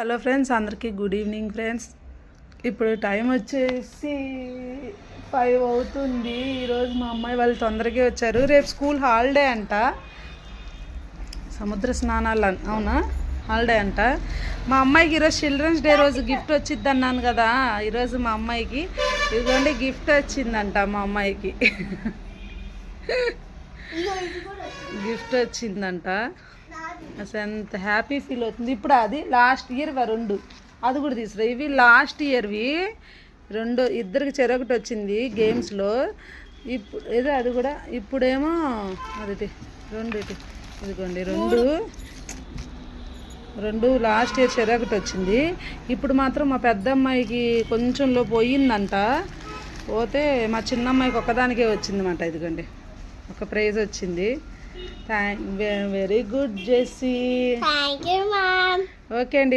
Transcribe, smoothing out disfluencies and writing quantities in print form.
Hello friends, అందరికీ good evening friends. ఇప్పుడు time వచ్చేసి 5 అవుతుంది. ఈరోజు మా అమ్మాయి వాళ్ళు తొందరగా వచ్చారు. రేపు స్కూల్ హాలిడే అంట, సముద్ర స్నానాలు అవునా, హాలిడే అంట. మా అమ్మాయికి ఈరోజు చిల్డ్రన్స్ డే రోజు గిఫ్ట్ వచ్చింది అన్నాను కదా. ఈరోజు మా అమ్మాయికి ఇదిగోండి గిఫ్ట్ వచ్చిందంట. మా అమ్మాయికి గిఫ్ట్ వచ్చిందంట. అసలు ఎంత హ్యాపీ ఫీల్ అవుతుంది. ఇప్పుడు అది లాస్ట్ ఇయర్ రెండు, అది కూడా తీసుకురా. ఇవి లాస్ట్ ఇయర్వి రెండు, ఇద్దరికి చెరొకటి వచ్చింది గేమ్స్లో. ఇప్పుడు ఏదో అది కూడా ఇప్పుడేమో అది రెండు, ఇదిగోండి రెండు లాస్ట్ ఇయర్ చెరొకటి వచ్చింది. ఇప్పుడు మాత్రం మా పెద్ద అమ్మాయికి కొంచెంలో పోయిందంట. పోతే మా చిన్న అమ్మాయికి ఒక్కదానికే వచ్చిందన్నమాట. ఇదిగోండి ఒక ప్రైజ్ వచ్చింది. Very good Jessie. Thank you ma'am. Okay అండి.